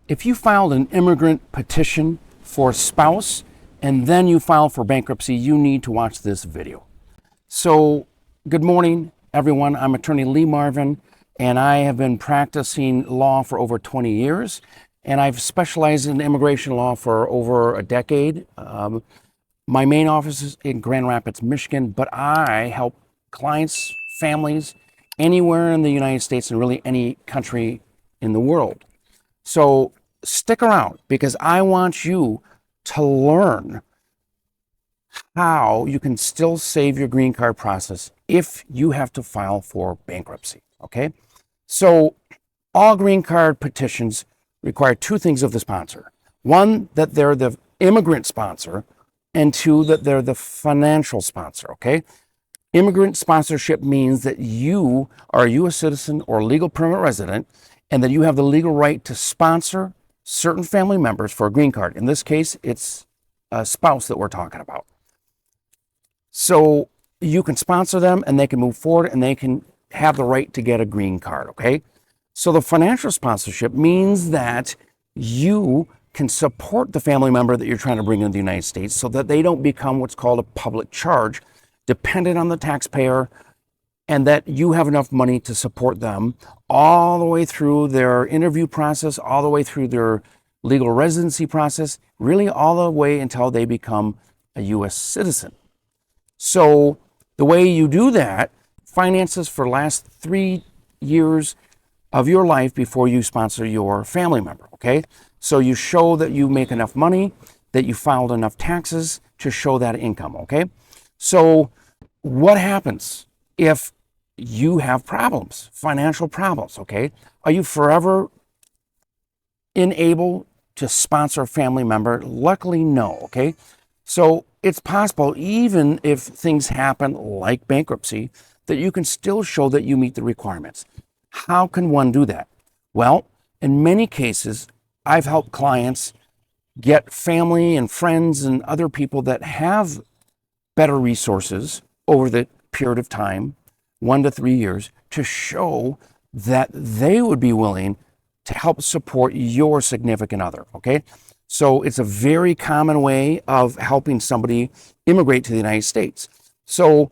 If you filed an immigrant petition for a spouse and then you filed for bankruptcy, you need to watch this video. So, good morning, everyone. I'm attorney Lee Marvin, and I have been practicing law for over 20 years, and I've specialized in immigration law for over a decade. My main office is in Grand Rapids, Michigan, but I help clients, families, anywhere in the United States and really any country in the world. So stick around because I want you to learn how you can still save your green card process if you have to file for bankruptcy, okay? So all green card petitions require two things of the sponsor. One, that they're the immigrant sponsor, and two, that they're the financial sponsor, okay? Immigrant sponsorship means that you are a U.S. citizen or legal permanent resident and that you have the legal right to sponsor certain family members for a green card. In this case, it's a spouse that we're talking about. So you can sponsor them and they can move forward and they can have the right to get a green card, okay? So the financial sponsorship means that you can support the family member that you're trying to bring into the United States so that they don't become what's called a public charge, dependent on the taxpayer, and that you have enough money to support them all the way through their interview process, all the way through their legal residency process, really all the way until they become a U.S. citizen. So the way you do that, finances for the last 3 years of your life before you sponsor your family member, okay? So you show that you make enough money, that you filed enough taxes to show that income, okay? So what happens if you have problems, financial problems, okay? Are you forever unable to sponsor a family member? Luckily, no, okay? So it's possible, even if things happen like bankruptcy, that you can still show that you meet the requirements. How can one do that? Well, in many cases, I've helped clients get family and friends and other people that have better resources over the period of time, 1 to 3 years, to show that they would be willing to help support your significant other, okay? So it's a very common way of helping somebody immigrate to the United States. So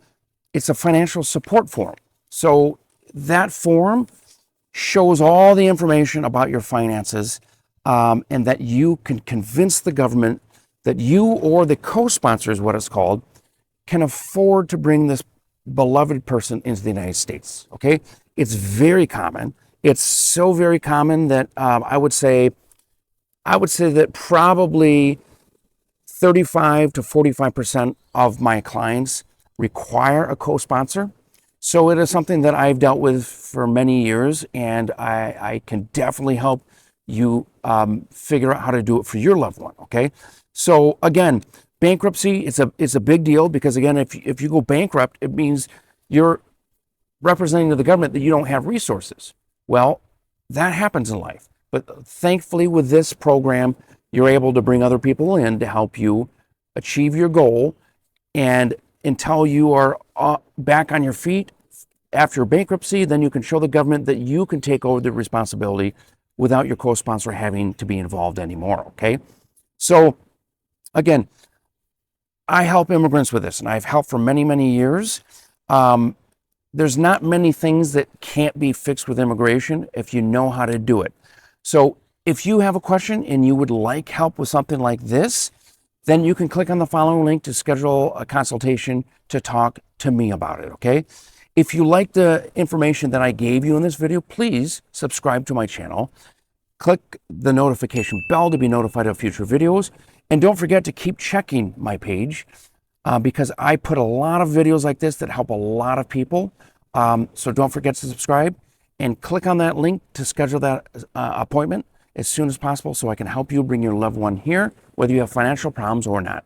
it's a financial support form. So that form shows all the information about your finances, and that you can convince the government that you or the co-sponsor is what it's called, can afford to bring this beloved person into the United States, okay? It's very common. It's so very common that I would say that probably 35 to 45% of my clients require a co-sponsor. So it is something that I've dealt with for many years, and I can definitely help you figure out how to do it for your loved one, okay? So again, bankruptcy is a big deal because, again, if you go bankrupt, it means you're representing to the government that you don't have resources. Well, that happens in life. But thankfully, with this program, you're able to bring other people in to help you achieve your goal. And until you are back on your feet after bankruptcy, then you can show the government that you can take over the responsibility without your co-sponsor having to be involved anymore, okay? So, again, I help immigrants with this, and I've helped for many, many years. There's not many things that can't be fixed with immigration if you know how to do it. So if you have a question and you would like help with something like this, then you can click on the following link to schedule a consultation to talk to me about it, okay? If you like the information that I gave you in this video, please subscribe to my channel. Click the notification bell to be notified of future videos. And don't forget to keep checking my page because I put a lot of videos like this that help a lot of people. So don't forget to subscribe and click on that link to schedule that appointment as soon as possible so I can help you bring your loved one here, whether you have financial problems or not.